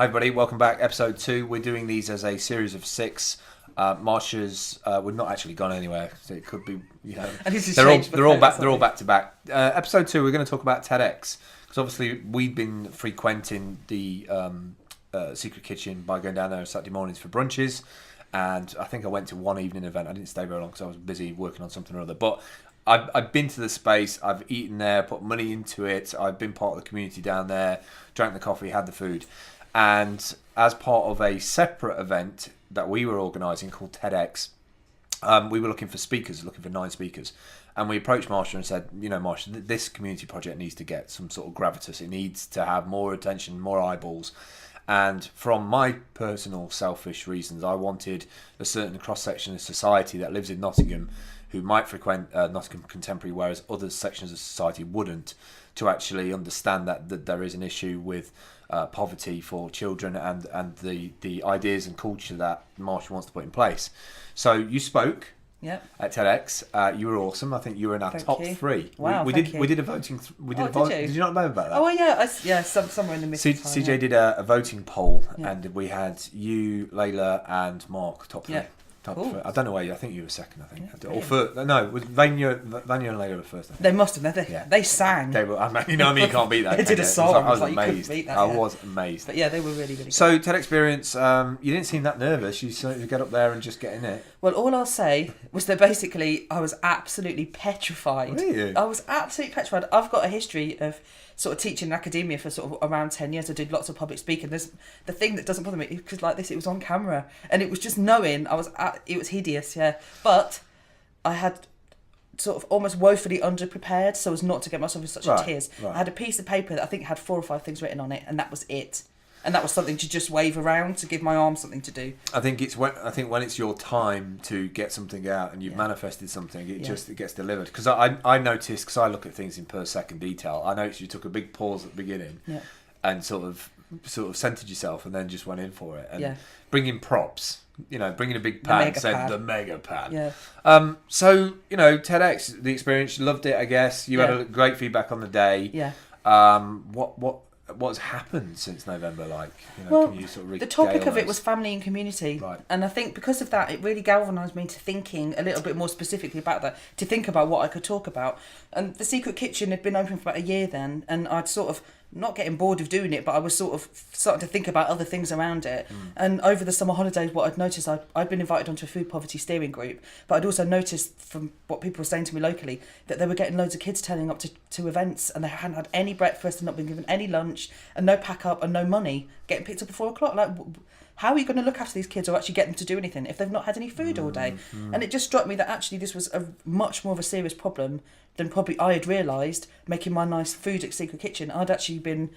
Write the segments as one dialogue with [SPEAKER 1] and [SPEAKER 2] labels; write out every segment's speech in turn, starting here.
[SPEAKER 1] Hi everybody, welcome back. Episode 2. We're doing these as a series of 6. Marches, we've not actually gone anywhere, so it could be, they're all back to back. Episode 2, we're going to talk about TEDx, because obviously we've been frequenting the Secret Kitchen by going down there on Saturday mornings for brunches, and I think I went to one evening event. I didn't stay very long because I was busy working on something or other, but I've been to the space, I've eaten there, put money into it, I've been part of the community down there, drank the coffee, had the food. And as part of a separate event that we were organising called TEDx, we were looking for speakers, looking for 9 speakers. And we approached Marsha and said, Marsha, this community project needs to get some sort of gravitas. It needs to have more attention, more eyeballs. And from my personal selfish reasons, I wanted a certain cross-section of society that lives in Nottingham who might frequent Nottingham Contemporary, whereas other sections of society wouldn't, to actually understand that there is an issue with poverty for children and the ideas and culture that Marsha wants to put in place. So you spoke at TEDx. You were awesome. I think you were in our top 3.
[SPEAKER 2] Wow,
[SPEAKER 1] we did a voting. Did you not know about that?
[SPEAKER 2] Oh yeah, somewhere in the middle.
[SPEAKER 1] CJ did a voting poll, and we had you, Layla, and Mark top 3.
[SPEAKER 2] Yeah.
[SPEAKER 1] Cool. I don't know where I think you were second. I think, or first. No, it was Vanya and Layla were first. I think.
[SPEAKER 2] They must have. They sang.
[SPEAKER 1] They were. You can't beat that.
[SPEAKER 2] They did a song.
[SPEAKER 1] I was
[SPEAKER 2] amazed.
[SPEAKER 1] amazed.
[SPEAKER 2] You couldn't beat that,
[SPEAKER 1] I was amazed.
[SPEAKER 2] But yeah, they were really, really good.
[SPEAKER 1] So TED Experience, you didn't seem that nervous. You sort of get up there and just get in it.
[SPEAKER 2] Well, all I'll say was that basically I was absolutely petrified.
[SPEAKER 1] Were you?
[SPEAKER 2] I was absolutely petrified. I've got a history of sort of teaching in academia for sort of around 10 years. I did lots of public speaking. There's the thing that doesn't bother me because like this, it was on camera and it was just knowing it was hideous, yeah. But I had sort of almost woefully underprepared so as not to get myself in such a tears. Right. I had a piece of paper that I think had 4 or 5 things written on it, and that was it. And that was something to just wave around to give my arm something to do.
[SPEAKER 1] I think when it's your time to get something out and you've manifested something, it gets delivered. Because I noticed, because I look at things in per second detail, I noticed you took a big pause at the beginning and sort of centered yourself and then just went in for it. And bringing props, bringing a big pan, the mega pan.
[SPEAKER 2] Yeah.
[SPEAKER 1] So TEDx, the experience, you loved it, I guess. You had a great feedback on the day.
[SPEAKER 2] Yeah.
[SPEAKER 1] What's happened since November?
[SPEAKER 2] Can
[SPEAKER 1] you sort of
[SPEAKER 2] the topic of it was family and community,
[SPEAKER 1] right.
[SPEAKER 2] And I think because of that, it really galvanised me to thinking a little bit more specifically about that, to think about what I could talk about. And the Secret Kitchen had been open for about a year then, and I'd sort of not getting bored of doing it, but I was sort of starting to think about other things around it. And over the summer holidays, what I'd noticed, I'd been invited onto a food poverty steering group, but I'd also noticed from what people were saying to me locally that they were getting loads of kids turning up to events and they hadn't had any breakfast and not been given any lunch and no pack up and no money, getting picked up at 4 o'clock. Like, how are you going to look after these kids or actually get them to do anything if they've not had any food all day? And it just struck me that actually this was a much more of a serious problem than probably I had realised. Making my nice food at Secret Kitchen, I'd actually been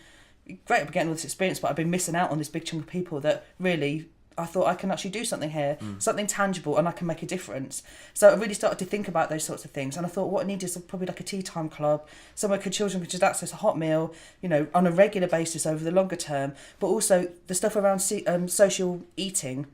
[SPEAKER 2] great at getting all this experience, but I'd been missing out on this big chunk of people that really I thought I can actually do something here, something tangible, and I can make a difference. So I really started to think about those sorts of things, and I thought what I needed is probably like a tea time club, somewhere children could just access a hot meal, on a regular basis over the longer term, but also the stuff around social eating,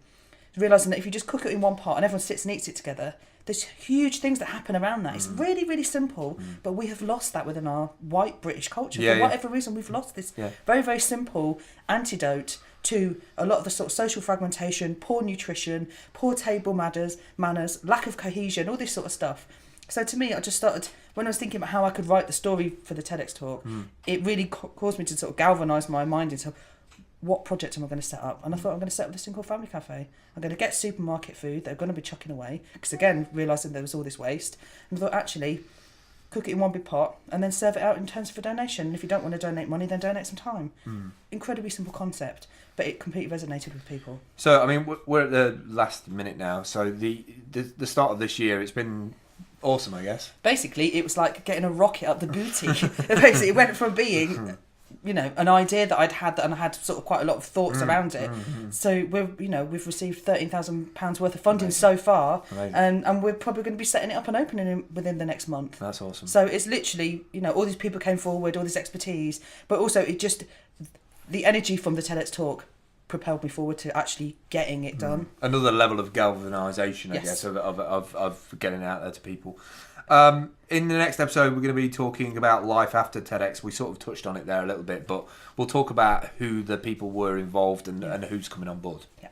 [SPEAKER 2] realising that if you just cook it in one pot and everyone sits and eats it together, there's huge things that happen around that. It's really, really simple, but we have lost that within our white British culture. For whatever reason, we've lost this very, very simple antidote to a lot of the sort of social fragmentation, poor nutrition, poor table manners, lack of cohesion, all this sort of stuff. So to me, I just started, when I was thinking about how I could write the story for the TEDx talk, it really caused me to sort of galvanise my mind into what project am I going to set up? And I thought I'm going to set up this thing called Family Cafe. I'm going to get supermarket food that are going to be chucking away, because again, realising there was all this waste. And I thought, actually, cook it in one big pot and then serve it out in terms for donation. And if you don't want to donate money, then donate some time. Incredibly simple concept, but it completely resonated with people.
[SPEAKER 1] So, I mean, we're at the last minute now. So the start of this year, it's been awesome, I guess.
[SPEAKER 2] Basically, it was like getting a rocket up the booty. Basically, it went from being an idea that I'd had, and I had sort of quite a lot of thoughts around it. So we've received £13,000 worth of funding so far, and we're probably going to be setting it up and opening it within the next month.
[SPEAKER 1] That's awesome.
[SPEAKER 2] So it's literally, all these people came forward, all this expertise, but also it just, the energy from the TEDx talk propelled me forward to actually getting it done.
[SPEAKER 1] Another level of galvanisation, I guess, of getting out there to people. In the next episode, we're going to be talking about life after TEDx. We sort of touched on it there a little bit, but we'll talk about who the people were involved and who's coming on board.
[SPEAKER 2] Yeah.